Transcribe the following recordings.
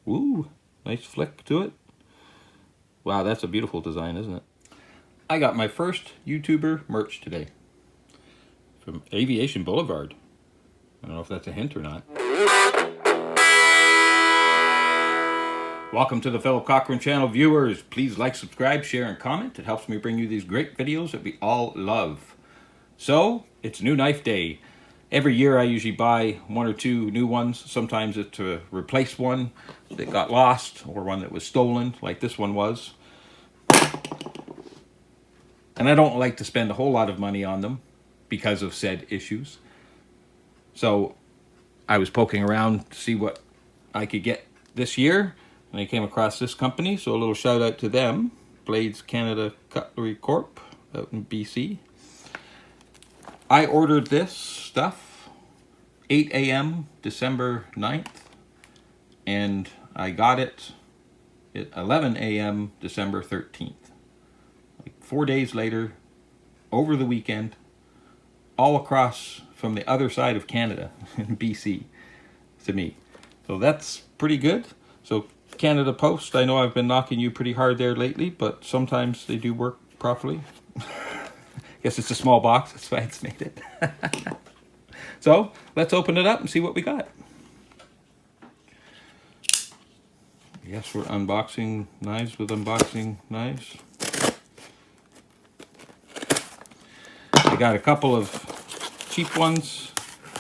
Ooh, nice flick to it. Wow, that's a beautiful design, isn't it? I got my first YouTuber merch today from Aviation Boulevard. I don't know if that's a hint or not. Welcome to the Philip Cochran channel, viewers. Please like, subscribe, share, and comment. It helps me bring you these great videos that we all love. So, it's new knife day. Every year I usually buy 1 or 2 new ones. Sometimes it's to replace one that got lost or one that was stolen, like this one was. And I don't like to spend a whole lot of money on them because of said issues. So I was poking around to see what I could get this year, and I came across this company, so a little shout out to them. Blades Canada Cutlery Corp out in BC. I ordered this stuff 8 a.m. December 9th, and I got it at 11 a.m. December 13th. Like 4 days later, over the weekend, all across from the other side of Canada in BC to me. So that's pretty good. So Canada Post, I know I've been knocking you pretty hard there lately, but sometimes they do work properly. Guess it's a small box, that's why it's made it. So let's open it up and see what we got. I guess we're unboxing knives with unboxing knives. I got a couple of cheap ones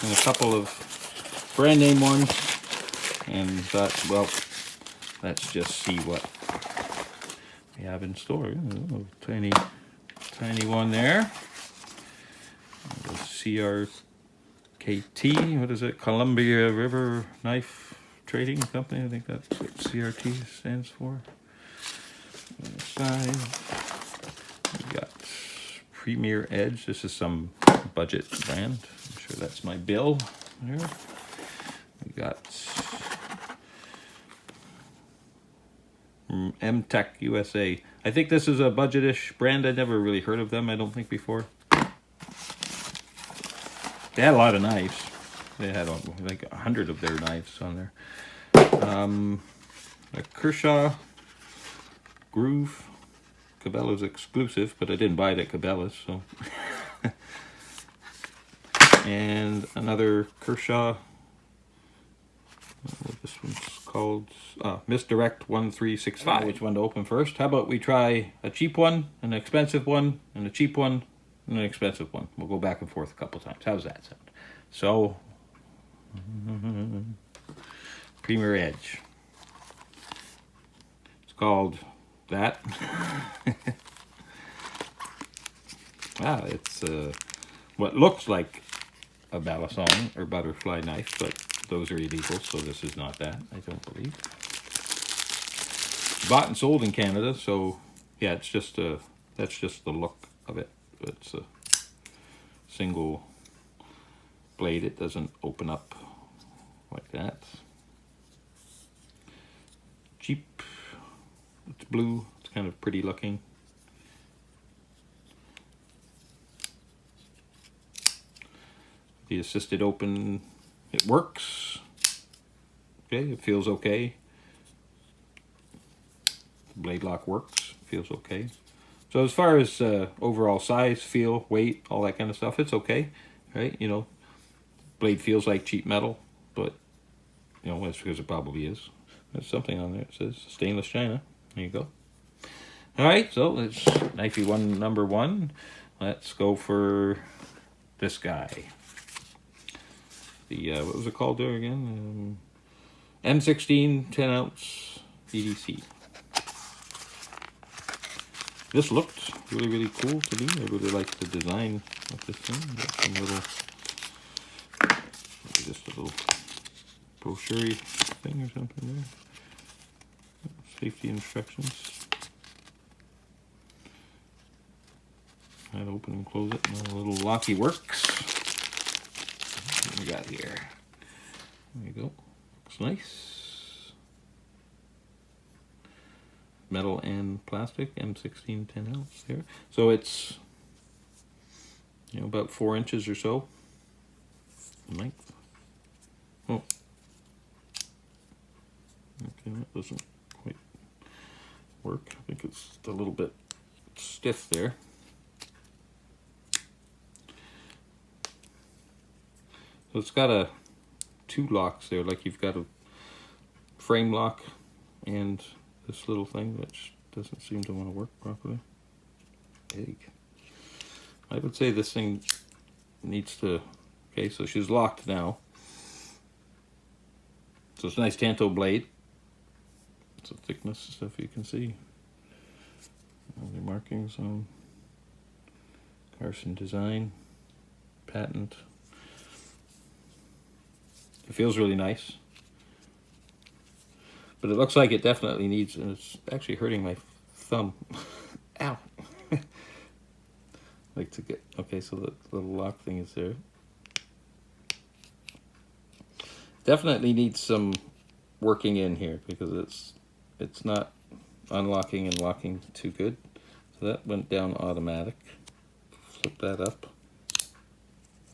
and a couple of brand name ones, and thought, well, let's just see what we have in store. Ooh, tiny one there. The CRKT, what is it? Columbia River Knife Trading Company. I think that's what CRT stands for. On the side, we got Premier Edge. This is some budget brand. I'm sure that's my bill there. We got Mtech USA. I think this is a budget-ish brand. I'd never really heard of them, I don't think, before. They had a lot of knives. They had like 100 of their knives on there. A Kershaw Groove. Cabela's exclusive, but I didn't buy it at Cabela's, so. And another Kershaw. This one's called Misdirect 1365. Which one to open first? How about we try a cheap one, an expensive one, and a cheap one, and an expensive one. We'll go back and forth a couple times. How's that sound? So, Premier Edge. It's called that. Wow, it's what looks like a balisong or butterfly knife, but those are illegal, so this is not that, I don't believe. Bought and sold in Canada, so yeah, it's just that's just the look of it. It's a single blade. It doesn't open up like that. Cheap. It's blue. It's kind of pretty looking. The assisted open, it works. Okay, it feels okay. The blade lock works, feels okay. So as far as overall size, feel, weight, all that kind of stuff, it's okay, right? You know, blade feels like cheap metal, but you know, that's because it probably is. There's something on there. It says stainless china. There you go. All right, so it's knifey one, number 1. Let's go for this guy. The what was it called there again? M16-10 ounce EDC. This looked really, really cool to me. I really like the design of this thing. Got some little, maybe just a little brochure thing or something there. Safety instructions. How to open and close it. And a little locky works. What we got here? There you go. Looks nice. Metal and plastic, M16-10 ounce there. So it's, you know, about 4 inches or so in length. Oh. Okay. See, that doesn't quite work. I think it's a little bit stiff there. So it's got two locks there, like you've got a frame lock and this little thing which doesn't seem to want to work properly. Egg. I would say this thing needs to, okay, so she's locked now. So it's a nice tanto blade. It's a thickness stuff you can see. All the markings on Carson design, patent. It feels really nice. But it looks like it definitely needs, and it's actually hurting my thumb. Ow. Like to get, okay, so the little lock thing is there. Definitely needs some working in here because it's not unlocking and locking too good. So that went down automatic. Flip that up.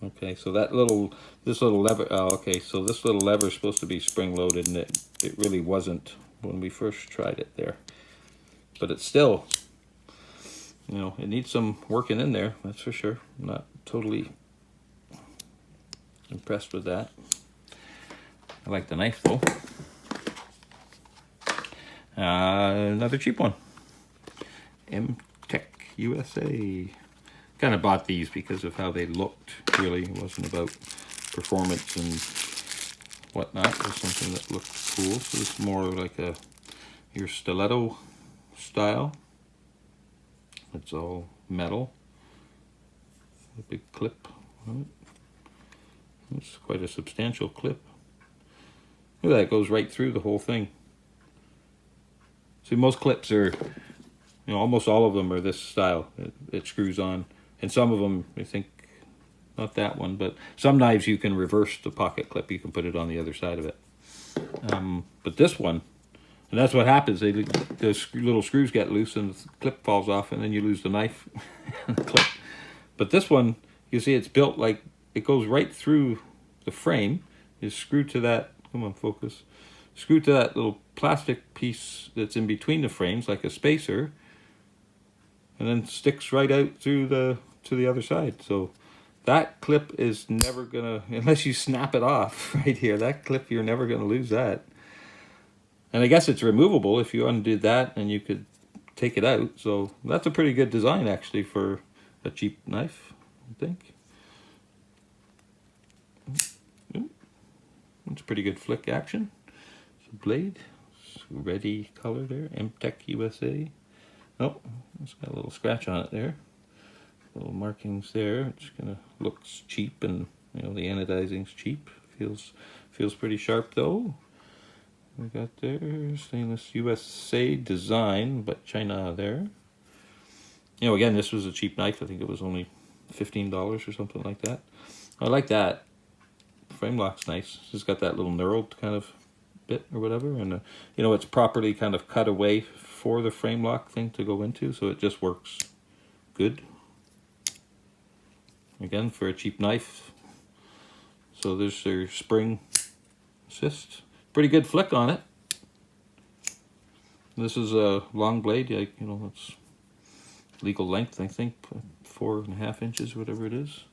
Okay, so this little lever, oh, okay, so this little lever is supposed to be spring loaded, and it really wasn't when we first tried it there. But it's still, you know, it needs some working in there, that's for sure. I'm not totally impressed with that. I like the knife though. Another cheap one. Mtech USA. Kind of bought these because of how they looked. Really, it wasn't about performance and whatnot. It was something that looked cool. So it's more like your stiletto style. It's all metal. A big clip on it. It's quite a substantial clip. Look at that, it goes right through the whole thing. See, most clips are, you know, almost all of them are this style. It screws on. And some of them, I think, not that one, but some knives you can reverse the pocket clip. You can put it on the other side of it. But this one, and that's what happens. The little screws get loose and the clip falls off, and then you lose the knife and the clip. But this one, you see, it's built like it goes right through the frame. Is screwed to that. Come on, focus. Screwed to that little plastic piece that's in between the frames, like a spacer, and then sticks right out through to the other side. So that clip is never gonna, unless you snap it off right here, that clip, you're never gonna lose that. And I guess it's removable if you undid that, and you could take it out. So that's a pretty good design actually for a cheap knife, I think. It's pretty good flick action. It's a blade, it's ready color there, Mtech USA. Oh, it's got a little scratch on it there. Little markings there. It's gonna looks cheap, and you know the anodizing's cheap. Feels pretty sharp though. We got there stainless USA design, but China there. You know, again, this was a cheap knife. I think it was only $15 or something like that. I like that. Frame lock's nice. It's got that little knurled kind of bit or whatever, and you know, it's properly kind of cut away for the frame lock thing to go into, so it just works good. Again, for a cheap knife. So there's their spring assist. Pretty good flick on it. This is a long blade. You know, it's legal length, I think, 4.5 inches, whatever it is.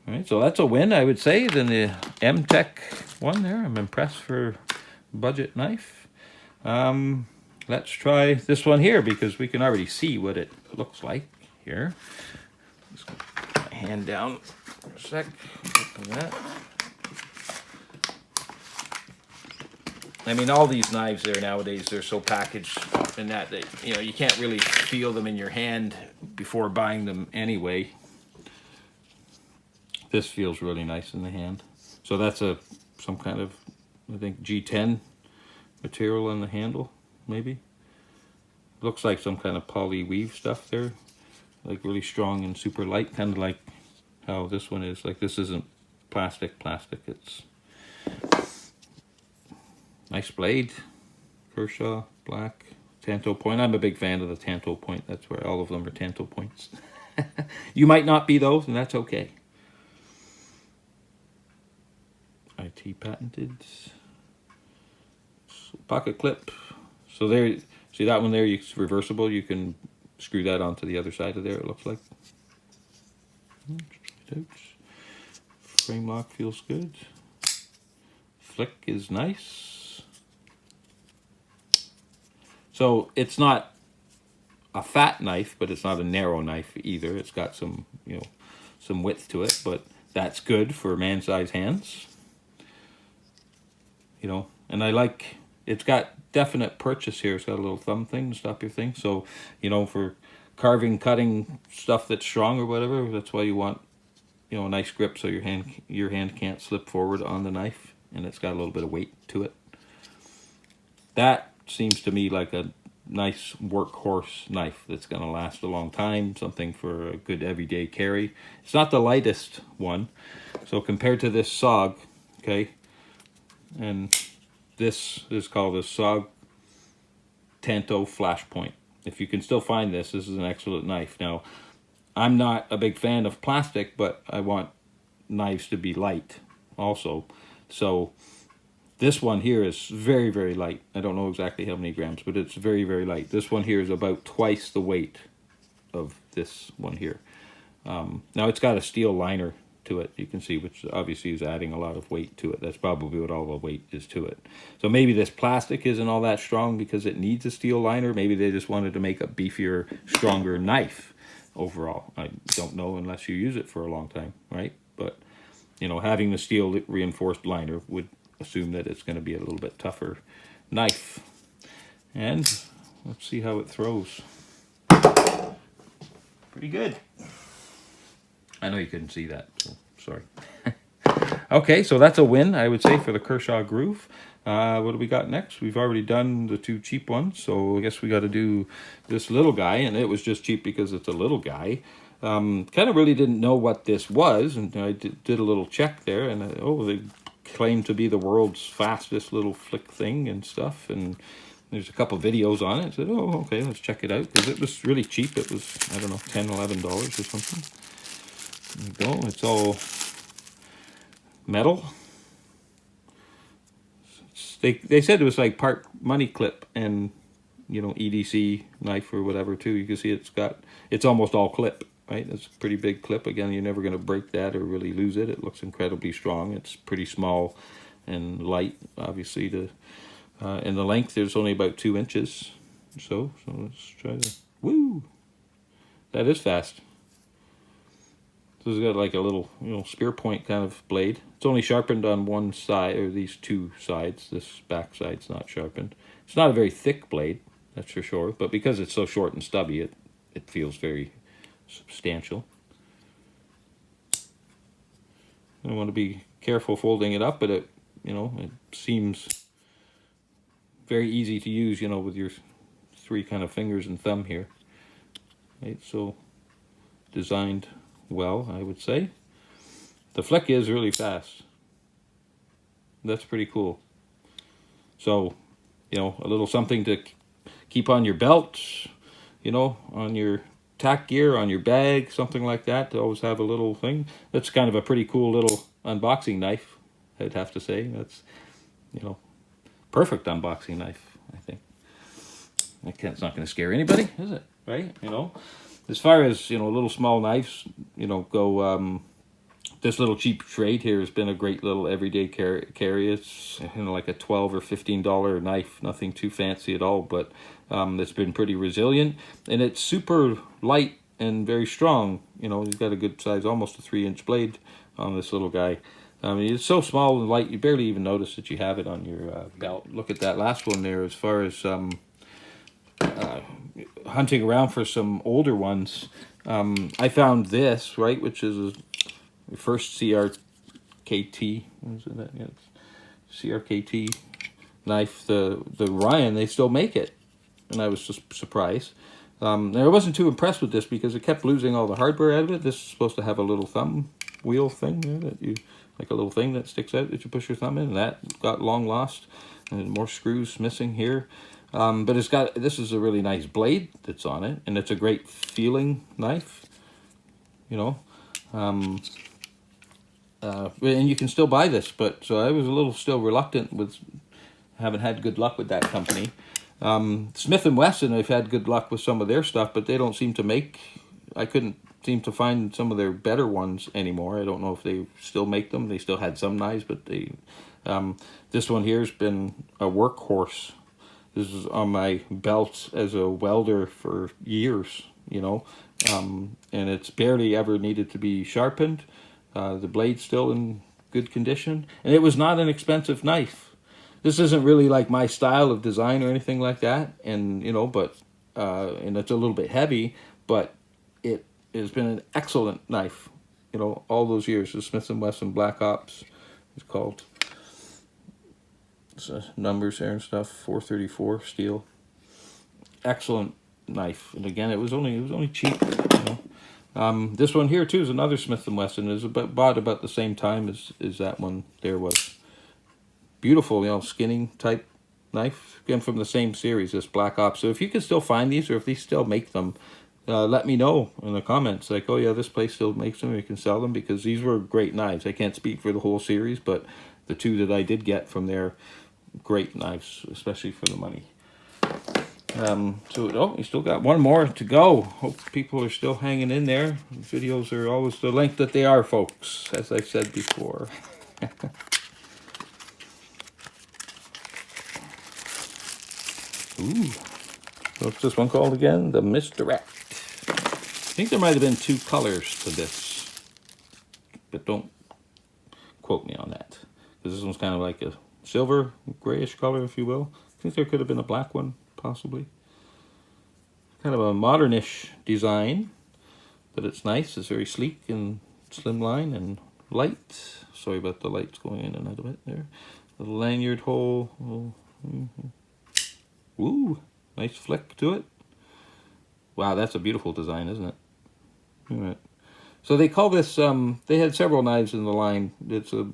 All right, so that's a win, I would say. Then the Mtech one there. I'm impressed for budget knife. Let's try this one here because we can already see what it looks like here. Just put my hand down for a sec. Open that. I mean, all these knives there nowadays, they're so packaged in that they, you know, you can't really feel them in your hand before buying them anyway. This feels really nice in the hand. So that's some kind of, I think, G10 material on the handle, maybe. Looks like some kind of poly weave stuff there. Like really strong and super light, kind of like how this one is. Like this isn't plastic, it's nice blade. Kershaw, black, tanto point. I'm a big fan of the tanto point. That's where all of them are tanto points. You might not be those, and that's okay. IT patented. pocket clip. So there, see that one there, it's reversible. You can screw that onto the other side of there, it looks like. Frame lock feels good. Flick is nice. So it's not a fat knife, but it's not a narrow knife either. It's got some, you know, some width to it, but that's good for man-sized hands. You know, and I like, it's got definite purchase here. It's got a little thumb thing to stop your thing. So, you know, for carving, cutting stuff that's strong or whatever, that's why you want, you know, a nice grip so your hand can't slip forward on the knife, and it's got a little bit of weight to it. That seems to me like a nice workhorse knife that's going to last a long time, something for a good everyday carry. It's not the lightest one, so compared to this SOG, okay, and this is called a SOG 10 Flashpoint. If you can still find this, this is an excellent knife. Now, I'm not a big fan of plastic, but I want knives to be light also. So this one here is very, very light. I don't know exactly how many grams, but it's very, very light. This one here is about twice the weight of this one here. Now it's got a steel liner to it, you can see, which obviously is adding a lot of weight to it. That's probably what all the weight is to it. So maybe this plastic isn't all that strong because it needs a steel liner. Maybe they just wanted to make a beefier, stronger knife overall. I don't know unless you use it for a long time, right? But, you know, having the steel reinforced liner would assume that it's going to be a little bit tougher knife. And let's see how it throws. Pretty good. I know you couldn't see that, so sorry. Okay, so that's a win, I would say, for the Kershaw Groove. What do we got next? We've already done the two cheap ones, so I guess we got to do this little guy, and it was just cheap because it's a little guy. Kind of really didn't know what this was, and I did a little check there, and they claim to be the world's fastest little flick thing and stuff, and there's a couple videos on it. I said, oh, okay, let's check it out, because it was really cheap. It was, I don't know, $10, $11 or something. There you go. It's all metal. They said it was like part money clip and, you know, EDC knife or whatever too. You can see it's almost all clip, right? It's a pretty big clip. Again, you're never going to break that or really lose it. It looks incredibly strong. It's pretty small and light, obviously. In the length, there's only about 2 inches. So let's try to, woo! That is fast. So it's got like a little, you know, spear point kind of blade. It's only sharpened on one side, or these two sides. This back side's not sharpened. It's not a very thick blade, that's for sure. But because it's so short and stubby, it feels very substantial. I want to be careful folding it up, but it seems very easy to use, you know, with your 3 kind of fingers and thumb here. Right, so designed well, I would say. The flick is really fast. That's pretty cool. So, you know, a little something to keep on your belt, you know, on your tack gear, on your bag, something like that, to always have a little thing. That's kind of a pretty cool little unboxing knife, I'd have to say. That's, you know, perfect unboxing knife, I think. It's not going to scare anybody, is it? Right? You know, as far as, you know, little small knives, you know, go, this little cheap trade here has been a great little everyday carry. It's, you know, like a $12 or $15 knife, nothing too fancy at all, but it's been pretty resilient, and it's super light and very strong. You know, you've got a good size, almost a 3-inch blade on this little guy. I mean, it's so small and light, you barely even notice that you have it on your belt. Look at that last one there. As far as hunting around for some older ones, I found this, right, which is the first CRKT, what is it? Yeah, CRKT knife, the Ryan. They still make it, and I was just surprised. Now, I wasn't too impressed with this because it kept losing all the hardware out of it. This is supposed to have a little thumb wheel thing there that you, like a little thing that sticks out that you push your thumb in, and that got long lost, and more screws missing here. But this is a really nice blade that's on it, and it's a great feeling knife, you know. And you can still buy this, but so I was a little still reluctant with haven't had good luck with that company. Smith & Wesson, I've had good luck with some of their stuff, but they don't seem to make... I couldn't seem to find some of their better ones anymore. I don't know if they still make them. They still had some knives, but they... this one here has been a workhorse. This is on my belt as a welder for years, you know. And it's barely ever needed to be sharpened. The blade's still in good condition. And it was not an expensive knife. This isn't really like my style of design or anything like that, and you know, but and it's a little bit heavy, but it has been an excellent knife, you know, all those years. The Smith & Wesson Black Ops is called. It's numbers there and stuff. 434 steel. Excellent knife, and again, it was only cheap, you know. This one here too is another Smith & Wesson. Is bought about the same time as that one there was. Beautiful, you know, skinning type knife. Again, from the same series, this Black Ops. So if you can still find these, or if they still make them, let me know in the comments. Like, oh yeah, this place still makes them, you can sell them, because these were great knives. I can't speak for the whole series, but the two that I did get from there, great knives, especially for the money. So, you still got one more to go. Hope people are still hanging in there. Videos are always the length that they are, folks, as I've said before. Ooh. What's this one called again? The Misdirect. I think there might have been two colors to this, but don't quote me on that, because this one's kind of like a silver, grayish color, if you will. I think there could have been a black one, possibly. Kind of a modernish design, but it's nice. It's very sleek and slimline and light. Sorry about the lights going in and out of it there. The lanyard hole. Ooh, nice flick to it. Wow, that's a beautiful design, isn't it? All right. So they call this, they had several knives in the line. It's a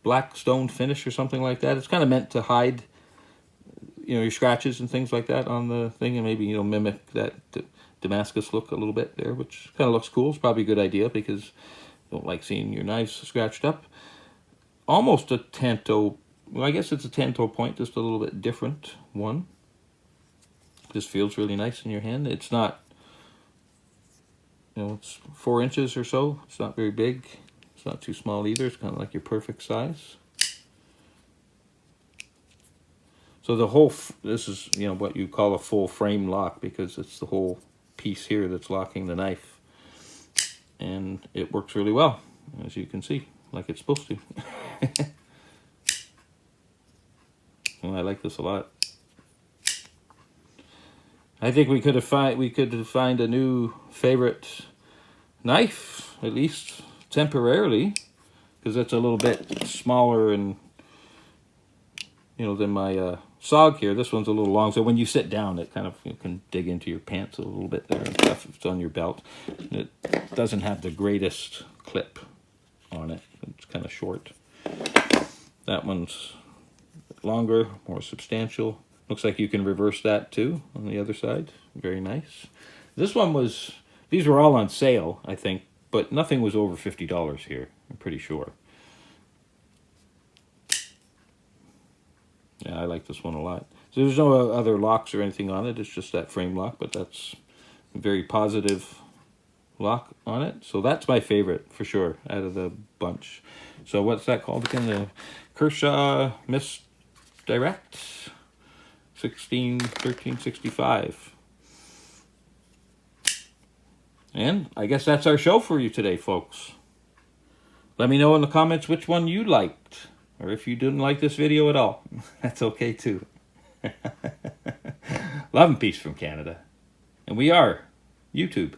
black stone finish or something like that. It's kind of meant to hide, you know, your scratches and things like that on the thing, and maybe, you know, mimic that Damascus look a little bit there, which kind of looks cool. It's probably a good idea, because you don't like seeing your knives scratched up. Almost a Tanto, well, I guess it's a Tanto point, just a little bit different one. This feels really nice in your hand. It's not, you know, it's 4 inches or so. It's not very big. It's not too small either. It's kind of like your perfect size. So the whole, this is, you know, what you call a full frame lock, because it's the whole piece here that's locking the knife. And it works really well, as you can see, like it's supposed to. Well, I like this a lot. I think we could find a new favorite knife, at least temporarily, because it's a little bit smaller and, you know, than my SOG here. This one's a little long, so when you sit down, it kind of, you can dig into your pants a little bit there and stuff if it's on your belt. It doesn't have the greatest clip on it. It's kind of short. That one's longer, more substantial. Looks like you can reverse that too on the other side. Very nice. This one was, these were all on sale, I think, but nothing was over $50 here, I'm pretty sure. Yeah, I like this one a lot. So there's no other locks or anything on it. It's just that frame lock, but that's a very positive lock on it. So that's my favorite for sure out of the bunch. So what's that called again? The Kershaw Misdirect 1365. And I guess that's our show for you today, folks. Let me know in the comments which one you liked, or if you didn't like this video at all. That's okay too. Love and peace from Canada. And we are YouTube.